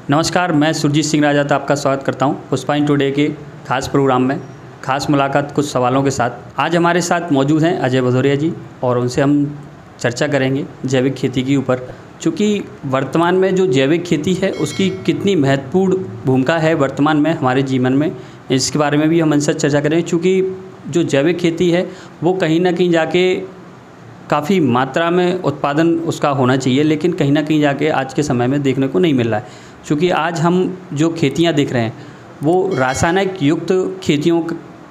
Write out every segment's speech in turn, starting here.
नमस्कार, मैं सुरजीत सिंह राजात आपका स्वागत करता हूं पुष्पाइन टुडे के खास प्रोग्राम में। खास मुलाकात कुछ सवालों के साथ। आज हमारे साथ मौजूद हैं अजय भदौरिया जी और उनसे हम चर्चा करेंगे जैविक खेती के ऊपर। चूँकि वर्तमान में जो जैविक खेती है उसकी कितनी महत्वपूर्ण भूमिका है वर्तमान में हमारे जीवन में, इसके बारे में भी हम उनसे चर्चा करेंगे। चूँकि जो जैविक खेती है वो कहीं ना कहीं जाके काफ़ी मात्रा में उत्पादन उसका होना चाहिए, लेकिन कहीं ना कहीं जाके आज के समय में देखने को नहीं मिल रहा है। क्योंकि आज हम जो खेतियां देख रहे हैं वो रासायनिक युक्त खेतियों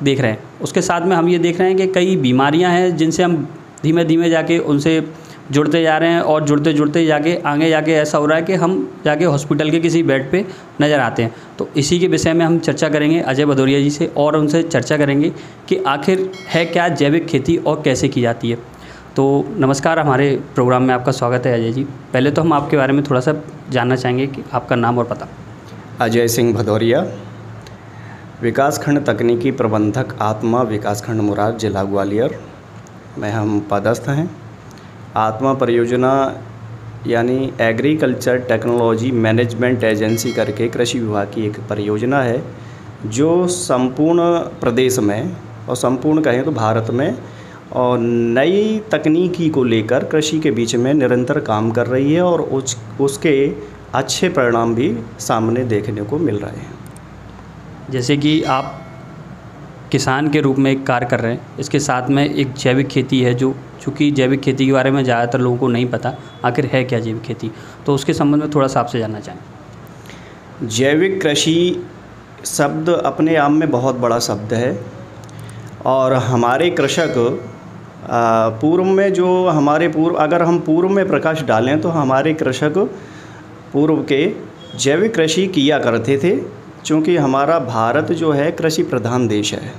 देख रहे हैं। उसके साथ में हम ये देख रहे हैं कि कई बीमारियां हैं जिनसे हम धीमे धीमे जाके उनसे जुड़ते जा रहे हैं और जुड़ते जुड़ते जाके आगे जाके ऐसा हो रहा है कि हम जाके हॉस्पिटल के किसी बेड पे नज़र आते हैं। तो इसी के विषय में हम चर्चा करेंगे अजय भदौरिया जी से और उनसे चर्चा करेंगे कि आखिर है क्या जैविक खेती और कैसे की जाती है। तो नमस्कार, हमारे प्रोग्राम में आपका स्वागत है अजय जी। पहले तो हम आपके बारे में थोड़ा सा जानना चाहेंगे कि आपका नाम और पता। अजय सिंह भदौरिया, विकासखंड तकनीकी प्रबंधक, आत्मा विकासखंड मुरार, जिला ग्वालियर में हम पदस्थ हैं। आत्मा परियोजना यानी एग्रीकल्चर टेक्नोलॉजी मैनेजमेंट एजेंसी करके कृषि विभाग की एक परियोजना है जो संपूर्ण प्रदेश में और संपूर्ण कहें तो भारत में और नई तकनीकी को लेकर कृषि के बीच में निरंतर काम कर रही है और उसके अच्छे परिणाम भी सामने देखने को मिल रहे हैं। जैसे कि आप किसान के रूप में एक कार्य कर रहे हैं, इसके साथ में एक जैविक खेती है जो चूँकि जैविक खेती के बारे में ज़्यादातर लोगों को नहीं पता आखिर है क्या जैविक खेती, तो उसके संबंध में थोड़ा सा आपसे जानना चाहें। जैविक कृषि शब्द अपने आप में बहुत बड़ा शब्द है और हमारे कृषक पूर्व में जो हमारे अगर हम पूर्व में प्रकाश डालें तो हमारे कृषक पूर्व के जैविक कृषि किया करते थे। क्योंकि हमारा भारत जो है कृषि प्रधान देश है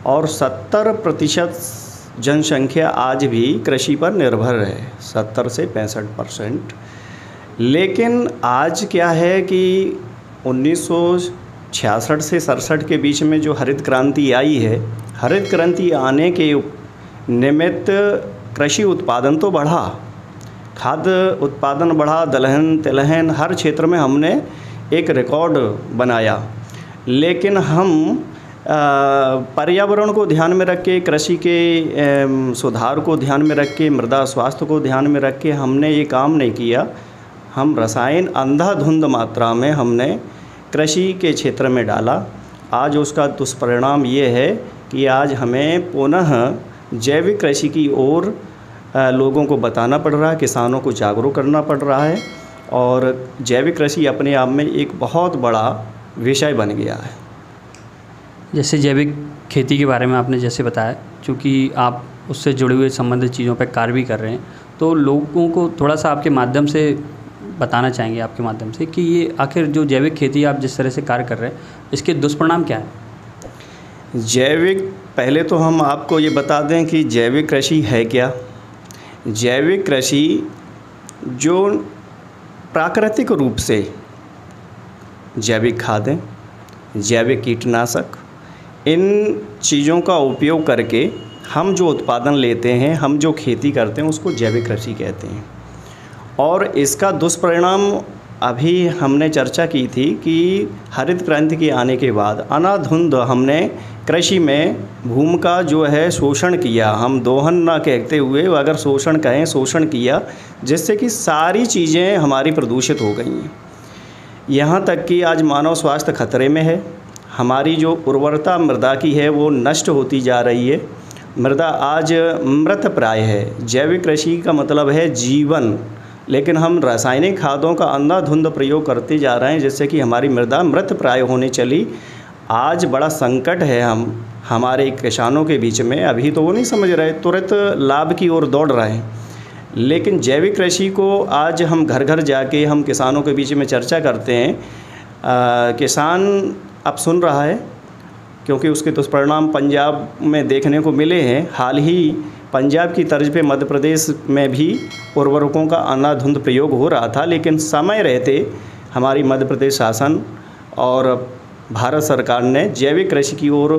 और 70% जनसंख्या आज भी कृषि पर निर्भर है, 70 से 65%। लेकिन आज क्या है कि 1966 से 67 के बीच में जो हरित क्रांति आई है, हरित क्रांति आने के निमित्त कृषि उत्पादन तो बढ़ा, खाद्य उत्पादन बढ़ा, दलहन तिलहन हर क्षेत्र में हमने एक रिकॉर्ड बनाया। लेकिन हम पर्यावरण को ध्यान में रख के, कृषि के सुधार को ध्यान में रख के, मृदा स्वास्थ्य को ध्यान में रख के हमने ये काम नहीं किया। हम रसायन अंधाधुंध मात्रा में हमने कृषि के क्षेत्र में डाला। आज उसका दुष्परिणाम ये है कि आज हमें पुनः जैविक कृषि की ओर लोगों को बताना पड़ रहा है, किसानों को जागरूक करना पड़ रहा है और जैविक कृषि अपने आप में एक बहुत बड़ा विषय बन गया है। जैसे जैविक खेती के बारे में आपने जैसे बताया, चूँकि आप उससे जुड़े हुए संबंधित चीज़ों पर कार्य भी कर रहे हैं, तो लोगों को थोड़ा सा आपके माध्यम से बताना चाहेंगे, आपके माध्यम से, कि ये आखिर जो जैविक खेती आप जिस तरह से कार्य कर रहे हैं इसके दुष्परिणाम क्या है। जैविक, पहले तो हम आपको ये बता दें कि जैविक कृषि है क्या। जैविक कृषि जो प्राकृतिक रूप से जैविक खादें, जैविक कीटनाशक, इन चीज़ों का उपयोग करके हम जो उत्पादन लेते हैं, हम जो खेती करते हैं उसको जैविक कृषि कहते हैं। और इसका दुष्परिणाम अभी हमने चर्चा की थी कि हरित क्रांति के आने के बाद अंधाधुंध हमने कृषि में भूमि का जो है शोषण किया। हम दोहन ना कहते हुए अगर शोषण कहें, शोषण किया, जिससे कि सारी चीज़ें हमारी प्रदूषित हो गई हैं। यहाँ तक कि आज मानव स्वास्थ्य खतरे में है। हमारी जो उर्वरता मृदा की है वो नष्ट होती जा रही है। मृदा आज मृत प्राय है। जैविक कृषि का मतलब है जीवन, लेकिन हम रासायनिक खादों का अंधाधुंध प्रयोग करते जा रहे हैं जिससे कि हमारी मृदा मृत प्राय होने चली। आज बड़ा संकट है हमारे किसानों के बीच में। अभी तो वो नहीं समझ रहे, तुरंत लाभ की ओर दौड़ रहे हैं। लेकिन जैविक कृषि को आज हम घर घर जाके हम किसानों के बीच में चर्चा करते हैं। किसान अब सुन रहा है क्योंकि उसके दुष्परिणाम पंजाब में देखने को मिले हैं। हाल ही पंजाब की तर्ज पे मध्य प्रदेश में भी उर्वरकों का अंधाधुंध प्रयोग हो रहा था, लेकिन समय रहते हमारी मध्य प्रदेश शासन और भारत सरकार ने जैविक कृषि की ओर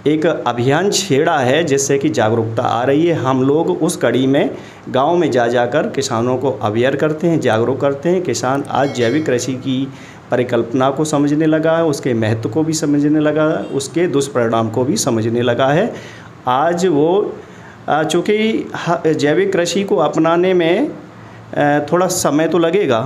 एक अभियान छेड़ा है जिससे कि जागरूकता आ रही है। हम लोग उस कड़ी में गांव में जा जाकर किसानों को अवेयर करते हैं, जागरूक करते हैं। किसान आज जैविक कृषि की परिकल्पना को समझने लगा है, उसके महत्व को भी समझने लगा है, उसके दुष्परिणाम को भी समझने लगा है। आज वो चूँकि जैविक कृषि को अपनाने में थोड़ा समय तो लगेगा,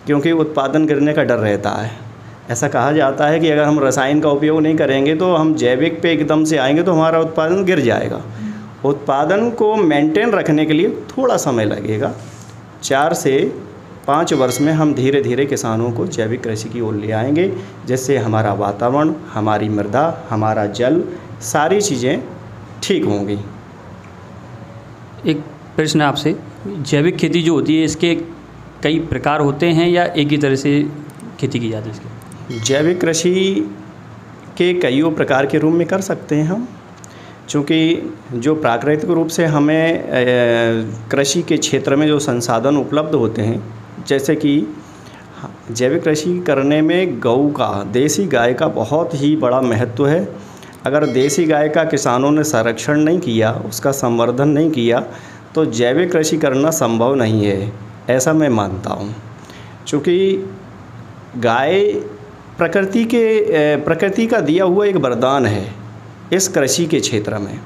क्योंकि उत्पादन गिरने का डर रहता है। ऐसा कहा जाता है कि अगर हम रसायन का उपयोग नहीं करेंगे तो हम जैविक पे एकदम से आएंगे तो हमारा उत्पादन गिर जाएगा। उत्पादन को मेंटेन रखने के लिए थोड़ा समय लगेगा। 4 से 5 वर्ष में हम धीरे धीरे किसानों को जैविक कृषि की ओर ले आएंगे, जिससे हमारा वातावरण, हमारी मृदा, हमारा जल, सारी चीज़ें ठीक होंगी। एक प्रश्न आपसे, जैविक खेती जो होती है इसके कई प्रकार होते हैं या एक ही तरह से खेती की जाती है इसकी? जैविक कृषि के कईयों प्रकार के रूप में कर सकते हैं हम, चूँकि जो प्राकृतिक रूप से हमें कृषि के क्षेत्र में जो संसाधन उपलब्ध होते हैं, जैसे कि जैविक कृषि करने में गऊ का, देसी गाय का बहुत ही बड़ा महत्व है। अगर देसी गाय का किसानों ने संरक्षण नहीं किया, उसका संवर्धन नहीं किया, तो जैविक कृषि करना संभव नहीं है, ऐसा मैं मानता हूँ। चूँकि गाय प्रकृति का दिया हुआ एक वरदान है इस कृषि के क्षेत्र में।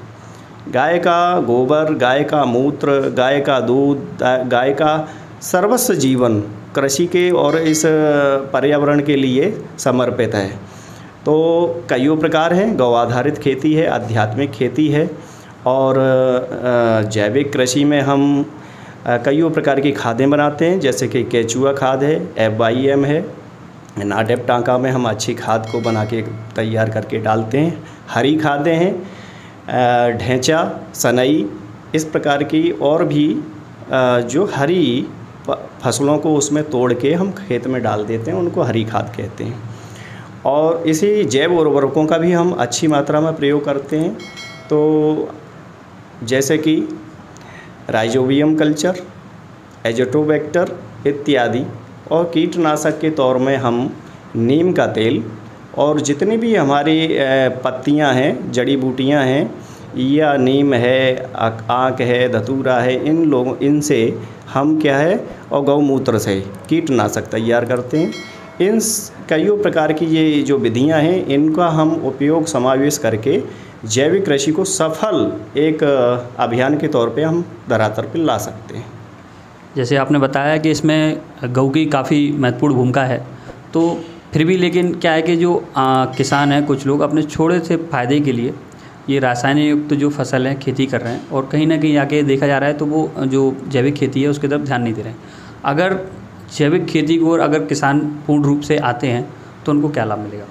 गाय का गोबर, गाय का मूत्र, गाय का दूध, गाय का सर्वस्व जीवन कृषि के और इस पर्यावरण के लिए समर्पित है। तो कईयों प्रकार हैं, गौ आधारित खेती है, आध्यात्मिक खेती है, और जैविक कृषि में हम कईयों प्रकार की खादें बनाते हैं, जैसे कि केचुआ खाद है, FYM है, नाडेप टांका में हम अच्छी खाद को बना के तैयार करके डालते हैं। हरी खादें हैं, ढेंचा, सनई, इस प्रकार की और भी जो हरी फसलों को उसमें तोड़ के हम खेत में डाल देते हैं, उनको हरी खाद कहते हैं। और इसी जैव उर्वरकों का भी हम अच्छी मात्रा में प्रयोग करते हैं। तो जैसे कि राइजोबियम कल्चर, एजोटोबैक्टर इत्यादि, और कीटनाशक के तौर में हम नीम का तेल और जितनी भी हमारी पत्तियां हैं, जड़ी बूटियां हैं, या नीम है, आक है, धतूरा है, इनसे हम क्या है, और गौमूत्र से कीटनाशक तैयार करते हैं। इन कईयों प्रकार की ये जो विधियां हैं, इनका हम उपयोग समावेश करके जैविक कृषि को सफल एक अभियान के तौर पे हम धरातल पर ला सकते हैं। जैसे आपने बताया कि इसमें गौ की काफ़ी महत्वपूर्ण भूमिका है, तो फिर भी लेकिन क्या है कि जो किसान हैं, कुछ लोग अपने छोटे से फ़ायदे के लिए ये रासायनिक युक्त जो फसल है खेती कर रहे हैं, और कहीं ना कहीं आके देखा जा रहा है तो वो जो जैविक खेती है उसकी तरफ ध्यान नहीं दे रहे हैं। अगर जैविक खेती को अगर किसान पूर्ण रूप से आते हैं तो उनको क्या लाभ मिलेगा?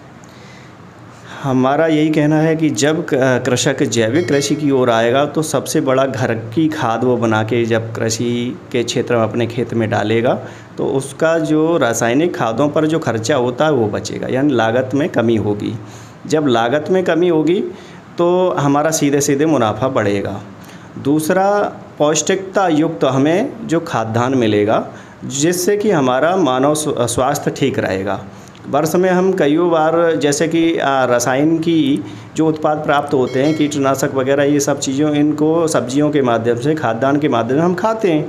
हमारा यही कहना है कि जब कृषक जैविक कृषि की ओर आएगा तो सबसे बड़ा घर की खाद वो बना के जब कृषि के क्षेत्र में अपने खेत में डालेगा तो उसका जो रासायनिक खादों पर जो खर्चा होता है वो बचेगा, यानी लागत में कमी होगी। जब लागत में कमी होगी तो हमारा सीधे सीधे मुनाफा बढ़ेगा। दूसरा, पौष्टिकता युक्त हमें जो खाद्यान्न मिलेगा, जिससे कि हमारा मानव स्वास्थ्य ठीक रहेगा। वर्ष में हम कईयों बार जैसे कि रसायन की जो उत्पाद प्राप्त होते हैं, कीटनाशक वगैरह, ये सब चीज़ों इनको सब्जियों के माध्यम से, खाद्यान्न के माध्यम से हम खाते हैं।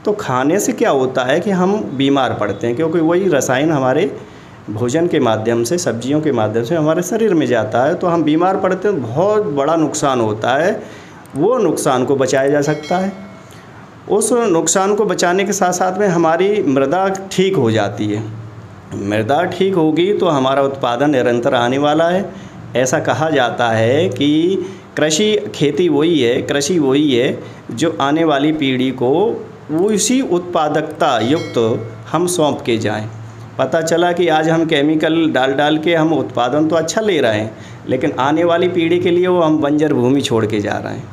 तो खाने से क्या होता है कि हम बीमार पड़ते हैं, क्योंकि वही रसायन हमारे भोजन के माध्यम से, सब्जियों के माध्यम से हमारे शरीर में जाता है, तो हम बीमार पड़ते हैं, बहुत बड़ा नुकसान होता है। वो नुकसान को बचाया जा सकता है। उस नुकसान को बचाने के साथ साथ में हमारी मृदा ठीक हो जाती है। मृदा ठीक होगी तो हमारा उत्पादन निरंतर आने वाला है। ऐसा कहा जाता है कि खेती वही है जो आने वाली पीढ़ी को उसी उत्पादकता युक्त हम सौंप के जाएं। पता चला कि आज हम केमिकल डाल के हम उत्पादन तो अच्छा ले रहे हैं, लेकिन आने वाली पीढ़ी के लिए वो हम बंजर भूमि छोड़ के जा रहे हैं।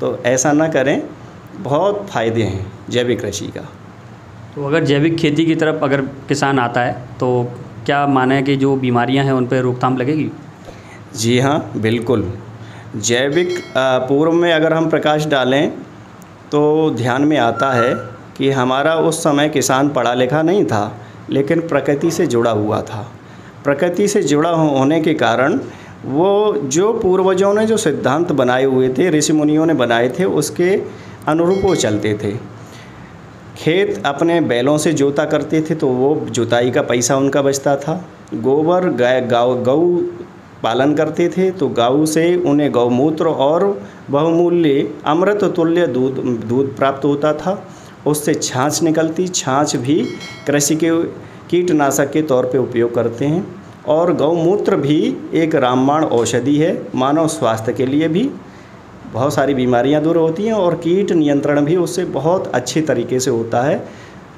तो ऐसा ना करें, बहुत फ़ायदे हैं जैविक कृषि का। तो अगर जैविक खेती की तरफ अगर किसान आता है तो क्या माने कि जो बीमारियां हैं उन पर रोकथाम लगेगी? जी हाँ, बिल्कुल। जैविक पूर्व में अगर हम प्रकाश डालें तो ध्यान में आता है कि हमारा उस समय किसान पढ़ा लिखा नहीं था, लेकिन प्रकृति से जुड़ा हुआ था। प्रकृति से जुड़ा होने के कारण वो जो पूर्वजों ने जो सिद्धांत बनाए हुए थे, ऋषि मुनियों ने बनाए थे, उसके अनुरूप वो चलते थे। खेत अपने बैलों से जोता करते थे तो वो जुताई का पैसा उनका बचता था। गोबर गऊ पालन करते थे तो गऊ से उन्हें गौमूत्र और बहुमूल्य अमृत तुल्य दूध प्राप्त होता था। उससे छाछ निकलती, छाछ भी कृषि के कीटनाशक के तौर पे उपयोग करते हैं। और गौमूत्र भी एक रामबाण औषधि है, मानव स्वास्थ्य के लिए भी बहुत सारी बीमारियां दूर होती हैं और कीट नियंत्रण भी उससे बहुत अच्छे तरीके से होता है।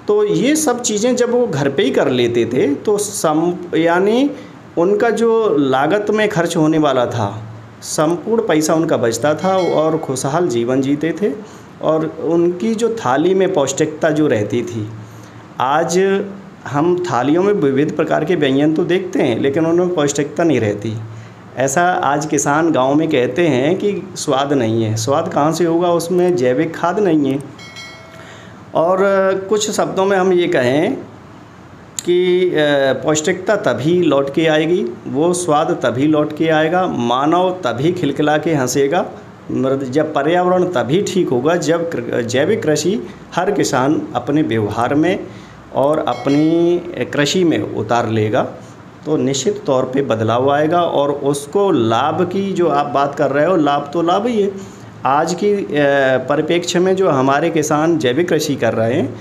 तो ये सब चीज़ें जब वो घर पे ही कर लेते थे तो यानी उनका जो लागत में खर्च होने वाला था, संपूर्ण पैसा उनका बचता था और खुशहाल जीवन जीते थे। और उनकी जो थाली में पौष्टिकता जो रहती थी, आज हम थालियों में विविध प्रकार के व्यंजन तो देखते हैं लेकिन उनमें पौष्टिकता नहीं रहती। ऐसा आज किसान गांव में कहते हैं कि स्वाद नहीं है। स्वाद कहाँ से होगा, उसमें जैविक खाद नहीं है। और कुछ शब्दों में हम ये कहें कि पौष्टिकता तभी लौट के आएगी, वो स्वाद तभी लौट के आएगा, मानव तभी खिलखिला के हंसेगा, जब पर्यावरण तभी ठीक होगा, जब जैविक कृषि हर किसान अपने व्यवहार में और अपनी कृषि में उतार लेगा तो निश्चित तौर पे बदलाव आएगा। और उसको लाभ की जो आप बात कर रहे हो, लाभ तो लाभ ही है। आज की परिप्रेक्ष्य में जो हमारे किसान जैविक कृषि कर रहे हैं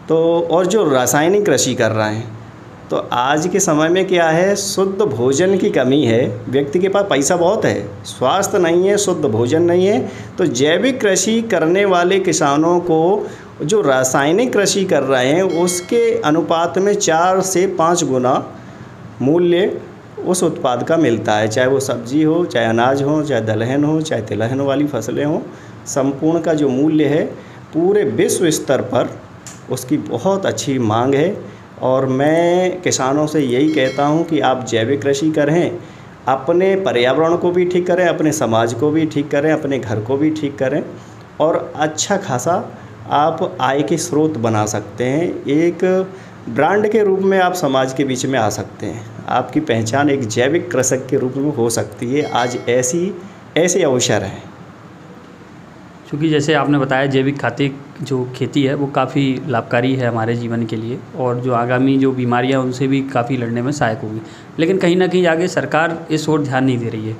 तो और जो रासायनिक कृषि कर रहे हैं, तो आज के समय में क्या है, शुद्ध भोजन की कमी है। व्यक्ति के पास पैसा बहुत है, स्वास्थ्य नहीं है, शुद्ध भोजन नहीं है। तो जैविक कृषि करने वाले किसानों को जो रासायनिक कृषि कर रहे हैं उसके अनुपात में 4 से 5 गुना मूल्य उस उत्पाद का मिलता है, चाहे वो सब्जी हो, चाहे अनाज हो, चाहे दलहन हो, चाहे तिलहन वाली फसलें हों। संपूर्ण का जो मूल्य है पूरे विश्व स्तर पर उसकी बहुत अच्छी मांग है। और मैं किसानों से यही कहता हूं कि आप जैविक कृषि करें, अपने पर्यावरण को भी ठीक करें, अपने समाज को भी ठीक करें, अपने घर को भी ठीक करें और अच्छा खासा आप आय के स्रोत बना सकते हैं। एक ब्रांड के रूप में आप समाज के बीच में आ सकते हैं। आपकी पहचान एक जैविक कृषक के रूप में हो सकती है। आज ऐसे अवसर हैं। क्योंकि जैसे आपने बताया जैविक खाते जो खेती है वो काफ़ी लाभकारी है हमारे जीवन के लिए और जो आगामी जो बीमारियां उनसे भी काफ़ी लड़ने में सहायक होगी। लेकिन कहीं ना कहीं आगे सरकार इस ओर ध्यान नहीं दे रही है।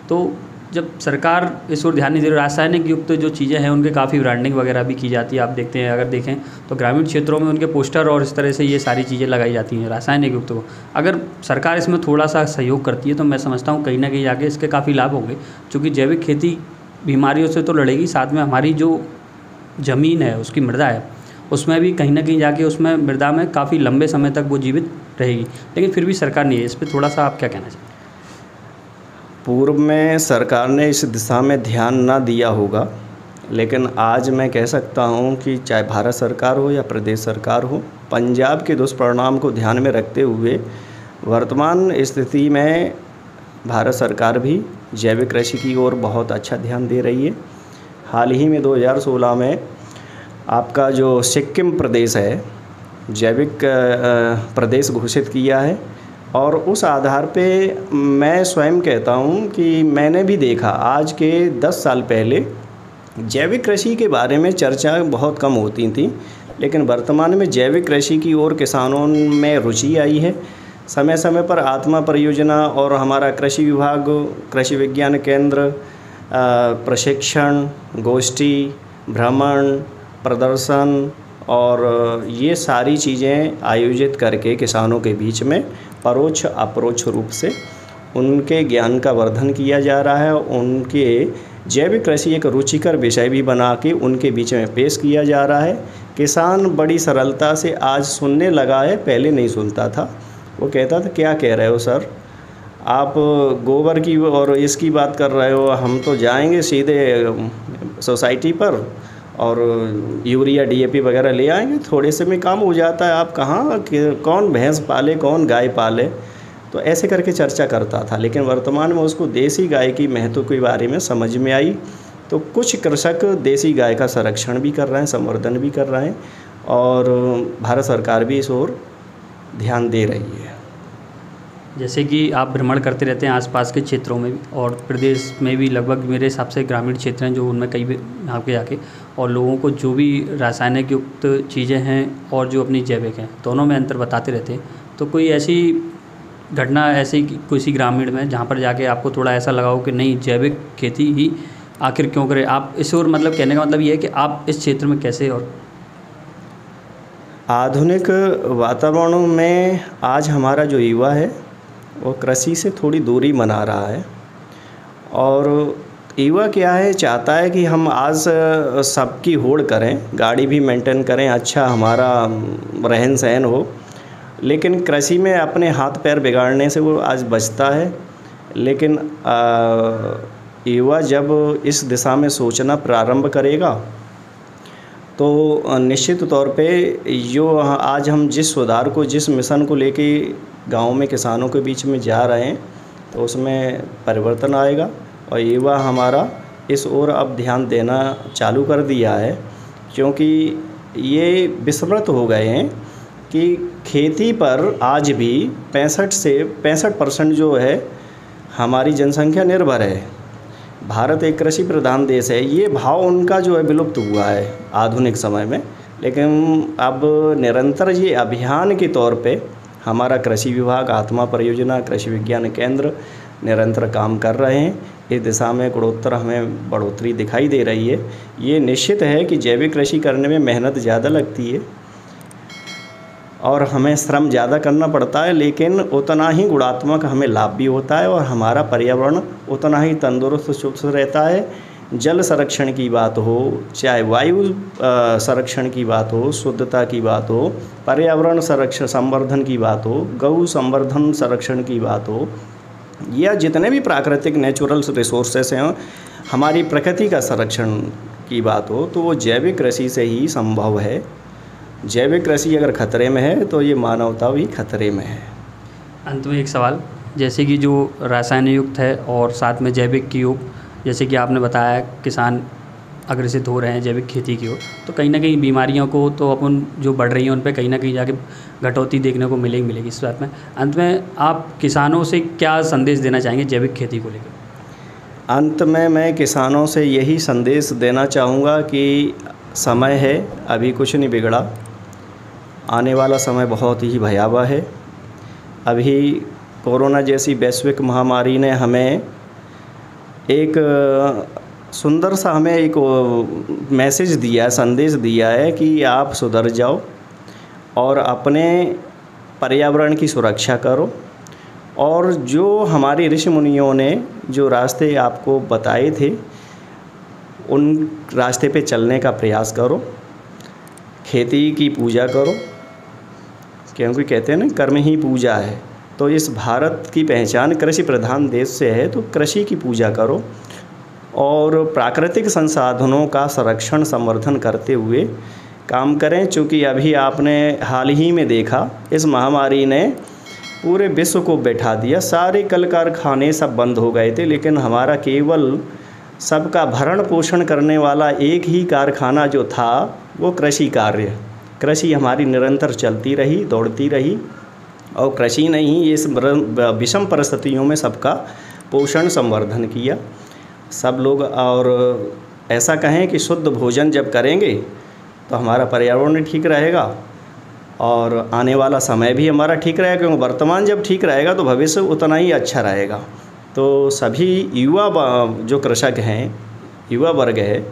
तो जब सरकार इस ओर ध्यान नहीं दे रही, रासायनिक युक्त जो चीज़ें हैं उनके काफ़ी ब्रांडिंग वगैरह भी की जाती है। आप देखते हैं, अगर देखें तो ग्रामीण क्षेत्रों में उनके पोस्टर और इस तरह से ये सारी चीज़ें लगाई जाती हैं रासायनिक युक्त को। अगर सरकार इसमें थोड़ा सा सहयोग करती है तो मैं समझता हूँ कहीं ना कहीं आगे इसके काफ़ी लाभ होंगे। चूँकि जैविक खेती बीमारियों से तो लड़ेगी, साथ में हमारी जो ज़मीन है उसकी मृदा है उसमें भी कहीं ना कहीं जाके उसमें मृदा में काफ़ी लंबे समय तक वो जीवित रहेगी। लेकिन फिर भी सरकार नहीं है, इस पर थोड़ा सा आप क्या कहना चाहिए? पूर्व में सरकार ने इस दिशा में ध्यान ना दिया होगा, लेकिन आज मैं कह सकता हूं कि चाहे भारत सरकार हो या प्रदेश सरकार हो, पंजाब के दुष्परिणाम को ध्यान में रखते हुए वर्तमान स्थिति में भारत सरकार भी जैविक कृषि की ओर बहुत अच्छा ध्यान दे रही है। हाल ही में 2016 में आपका जो सिक्किम प्रदेश है जैविक प्रदेश घोषित किया है। और उस आधार पे मैं स्वयं कहता हूँ कि मैंने भी देखा, आज के 10 साल पहले जैविक कृषि के बारे में चर्चा बहुत कम होती थी, लेकिन वर्तमान में जैविक कृषि की ओर किसानों में रुचि आई है। समय समय पर आत्मा परियोजना और हमारा कृषि विभाग, कृषि विज्ञान केंद्र प्रशिक्षण, गोष्ठी, भ्रमण, प्रदर्शन और ये सारी चीज़ें आयोजित करके किसानों के बीच में परोक्ष अपरोक्ष रूप से उनके ज्ञान का वर्धन किया जा रहा है। उनके जैविक कृषि एक रुचिकर विषय भी बना के उनके बीच में पेश किया जा रहा है। किसान बड़ी सरलता से आज सुनने लगा है, पहले नहीं सुनता था। वो कहता था क्या कह रहे हो सर, आप गोबर की और इसकी बात कर रहे हो, हम तो जाएंगे सीधे सोसाइटी पर और यूरिया डीएपी वगैरह ले आएंगे, थोड़े से में काम हो जाता है। आप कहाँ, कौन भैंस पाले, कौन गाय पाले, तो ऐसे करके चर्चा करता था। लेकिन वर्तमान में उसको देसी गाय की महत्व के बारे में समझ में आई, तो कुछ कृषक देसी गाय का संरक्षण भी कर रहे हैं, संवर्धन भी कर रहे हैं और भारत सरकार भी इस ओर ध्यान दे रही है। जैसे कि आप भ्रमण करते रहते हैं आसपास के क्षेत्रों में भी और प्रदेश में भी, लगभग मेरे हिसाब से ग्रामीण क्षेत्र हैं जो उनमें कई भी आपके जाके, और लोगों को जो भी रासायनिक युक्त चीज़ें हैं और जो अपनी जैविक हैं, दोनों में अंतर बताते रहते हैं। तो कोई ऐसी घटना ऐसी किसी ग्रामीण में जहाँ पर जाके आपको थोड़ा ऐसा लगा हो कि नहीं, जैविक खेती ही आखिर क्यों करें आप इस, और मतलब कहने का मतलब ये है कि आप इस क्षेत्र में कैसे, और आधुनिक वातावरण में आज हमारा जो युवा है वो कृषि से थोड़ी दूरी बना रहा है। और युवा क्या है, चाहता है कि हम आज सबकी होड़ करें, गाड़ी भी मेंटेन करें, अच्छा हमारा रहन सहन हो, लेकिन कृषि में अपने हाथ पैर बिगाड़ने से वो आज बचता है। लेकिन युवा जब इस दिशा में सोचना प्रारंभ करेगा तो निश्चित तौर पे जो आज हम जिस सुधार को, जिस मिशन को लेके गांव में किसानों के बीच में जा रहे हैं, तो उसमें परिवर्तन आएगा। और युवा हमारा इस ओर अब ध्यान देना चालू कर दिया है, क्योंकि ये विस्मृत हो गए हैं कि खेती पर आज भी 65% जो है हमारी जनसंख्या निर्भर है। भारत एक कृषि प्रधान देश है, ये भाव उनका जो है विलुप्त हुआ है आधुनिक समय में। लेकिन अब निरंतर ये अभियान के तौर पे हमारा कृषि विभाग, आत्मा परियोजना, कृषि विज्ञान केंद्र निरंतर काम कर रहे हैं। इस दिशा में गुणोत्तर हमें बढ़ोतरी दिखाई दे रही है। ये निश्चित है कि जैविक कृषि करने में मेहनत ज़्यादा लगती है और हमें श्रम ज़्यादा करना पड़ता है, लेकिन उतना ही गुणात्मक हमें लाभ भी होता है और हमारा पर्यावरण उतना ही तंदुरुस्त चुस्त रहता है। जल संरक्षण की बात हो, चाहे वायु संरक्षण की बात हो, शुद्धता की बात हो, पर्यावरण संरक्षण संवर्धन की बात हो, गौ संवर्धन संरक्षण की बात हो, या जितने भी प्राकृतिक नेचुरल रिसोर्सेस हैं, हमारी प्रकृति का संरक्षण की बात हो, तो वो जैविक कृषि से ही संभव है। जैविक कृषि अगर खतरे में है तो ये मानवता भी खतरे में है। अंत में एक सवाल, जैसे कि जो रासायनिक युक्त है और साथ में जैविक की ओर, जैसे कि आपने बताया किसान अग्रसित हो रहे हैं जैविक खेती की ओर, तो कहीं ना कहीं बीमारियों को तो अपन जो बढ़ रही हैं उन पे कहीं ना कहीं जाके घटौती देखने को मिलेगी इस बात में। अंत में आप किसानों से क्या संदेश देना चाहेंगे जैविक खेती को लेकर? अंत में मैं किसानों से यही संदेश देना चाहूँगा कि समय है, अभी कुछ नहीं बिगड़ा, आने वाला समय बहुत ही भयावह है। अभी कोरोना जैसी वैश्विक महामारी ने हमें एक सुंदर सा हमें एक मैसेज दिया, संदेश दिया है कि आप सुधर जाओ और अपने पर्यावरण की सुरक्षा करो, और जो हमारे ऋषि मुनियों ने जो रास्ते आपको बताए थे उन रास्ते पे चलने का प्रयास करो। खेती की पूजा करो, क्योंकि कहते हैं ना कर्म ही पूजा है। तो इस भारत की पहचान कृषि प्रधान देश से है, तो कृषि की पूजा करो और प्राकृतिक संसाधनों का संरक्षण संवर्धन करते हुए काम करें। चूँकि अभी आपने हाल ही में देखा, इस महामारी ने पूरे विश्व को बैठा दिया, सारे कल कारखाने सब बंद हो गए थे, लेकिन हमारा केवल सबका भरण पोषण करने वाला एक ही कारखाना जो था वो कृषि कार्य। कृषि हमारी निरंतर चलती रही, दौड़ती रही, और कृषि ने ही इस विषम परिस्थितियों में सबका पोषण संवर्धन किया। सब लोग, और ऐसा कहें कि शुद्ध भोजन जब करेंगे तो हमारा पर्यावरण ठीक रहेगा और आने वाला समय भी हमारा ठीक रहेगा, क्योंकि वर्तमान जब ठीक रहेगा तो भविष्य उतना ही अच्छा रहेगा। तो सभी युवा जो कृषक हैं, युवा वर्ग है,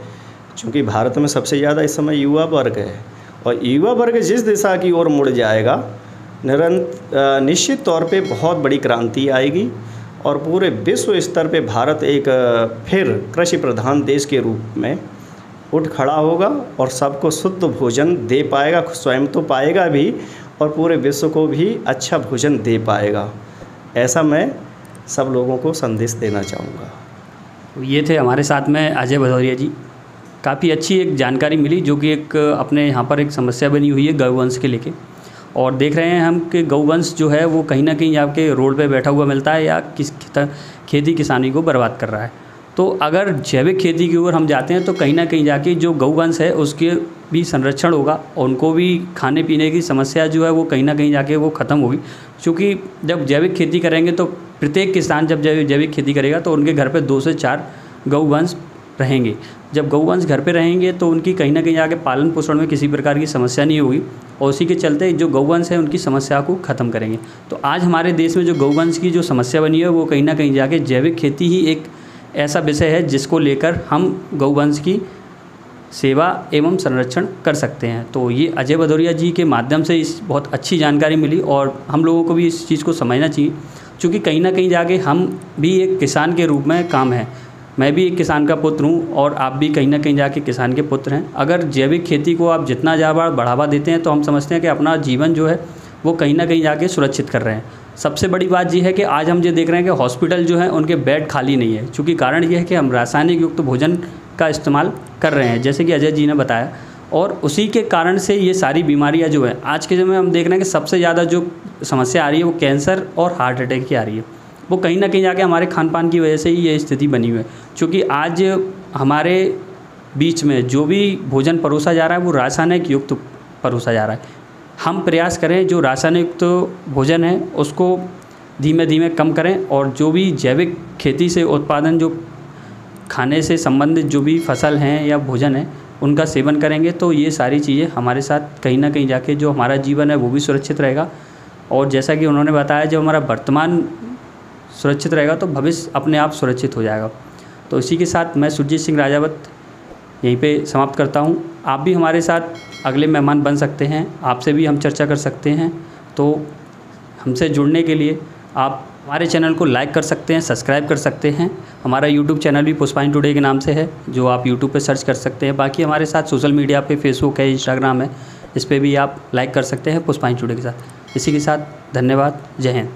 चूँकि भारत में सबसे ज़्यादा इस समय युवा वर्ग है, और युवा वर्ग जिस दिशा की ओर मुड़ जाएगा, निश्चित तौर पे बहुत बड़ी क्रांति आएगी और पूरे विश्व स्तर पे भारत एक फिर कृषि प्रधान देश के रूप में उठ खड़ा होगा और सबको शुद्ध भोजन दे पाएगा, स्वयं तो पाएगा भी और पूरे विश्व को भी अच्छा भोजन दे पाएगा। ऐसा मैं सब लोगों को संदेश देना चाहूँगा। ये थे हमारे साथ में अजय भदौरिया जी। काफ़ी अच्छी एक जानकारी मिली, जो कि एक अपने यहाँ पर एक समस्या बनी हुई है गौवंश के लेके, और देख रहे हैं हम कि गौवंश जो है वो कहीं ना कहीं आपके रोड पे बैठा हुआ मिलता है या खेती किसानी को बर्बाद कर रहा है। तो अगर जैविक खेती की ओर हम जाते हैं तो कहीं ना कहीं जाके जो गौवंश है उसके भी संरक्षण होगा और उनको भी खाने पीने की समस्या जो है वो कहीं ना कहीं जाके वो ख़त्म होगी। क्योंकि जब जैविक खेती करेंगे तो प्रत्येक किसान जब जैविक खेती करेगा तो उनके घर पे 2 से 4 गौवंश रहेंगे। जब गौवंश घर पे रहेंगे तो उनकी कहीं ना कहीं जाके पालन पोषण में किसी प्रकार की समस्या नहीं होगी और उसी के चलते जो गौवंश है उनकी समस्या को ख़त्म करेंगे। तो आज हमारे देश में जो गौवंश की जो समस्या बनी है वो कहीं ना कहीं जाके जैविक खेती ही एक ऐसा विषय है जिसको लेकर हम गौवंश की सेवा एवं संरक्षण कर सकते हैं। तो ये अजय भदौरिया जी के माध्यम से इस बहुत अच्छी जानकारी मिली और हम लोगों को भी इस चीज़ को समझना चाहिए, क्योंकि कहीं ना कहीं जाके हम भी एक किसान के रूप में काम है। मैं भी एक किसान का पुत्र हूँ और आप भी कहीं ना कहीं जाके किसान के पुत्र हैं। अगर जैविक खेती को आप जितना ज़्यादा बढ़ावा देते हैं तो हम समझते हैं कि अपना जीवन जो है वो कहीं ना कहीं जाके सुरक्षित कर रहे हैं। सबसे बड़ी बात ये है कि आज हम ये देख रहे हैं कि हॉस्पिटल जो है उनके बेड खाली नहीं है, क्योंकि कारण ये है कि हम रासायनिक युक्त भोजन का इस्तेमाल कर रहे हैं, जैसे कि अजय जी ने बताया। और उसी के कारण से ये सारी बीमारियां जो है आज के समय में हम देख रहे हैं कि सबसे ज़्यादा जो समस्या आ रही है वो कैंसर और हार्ट अटैक की आ रही है। वो कहीं ना कहीं जाके हमारे खान पान की वजह से ही ये स्थिति बनी हुई है, क्योंकि आज हमारे बीच में जो भी भोजन परोसा जा रहा है वो रासायनिक युक्त परोसा जा रहा है। हम प्रयास करें जो रासायनिक युक्त भोजन है उसको धीमे धीमे कम करें और जो भी जैविक खेती से उत्पादन जो खाने से संबंधित जो भी फसल हैं या भोजन है उनका सेवन करेंगे तो ये सारी चीज़ें हमारे साथ कहीं ना कहीं जाके जो हमारा जीवन है वो भी सुरक्षित रहेगा। और जैसा कि उन्होंने बताया जब हमारा वर्तमान सुरक्षित रहेगा तो भविष्य अपने आप सुरक्षित हो जाएगा। तो इसी के साथ मैं सुरजीत सिंह राजावत यहीं पे समाप्त करता हूँ। आप भी हमारे साथ अगले मेहमान बन सकते हैं, आपसे भी हम चर्चा कर सकते हैं। तो हमसे जुड़ने के लिए आप हमारे चैनल को लाइक कर सकते हैं, सब्सक्राइब कर सकते हैं। हमारा यूट्यूब चैनल भी पुष्पाइन टुडे के नाम से है, जो आप यूट्यूब पे सर्च कर सकते हैं। बाकी हमारे साथ सोशल मीडिया पे फेसबुक है, इंस्टाग्राम है, इस पर भी आप लाइक कर सकते हैं पुष्पाइन टुडे के साथ। इसी के साथ धन्यवाद, जय हिंद।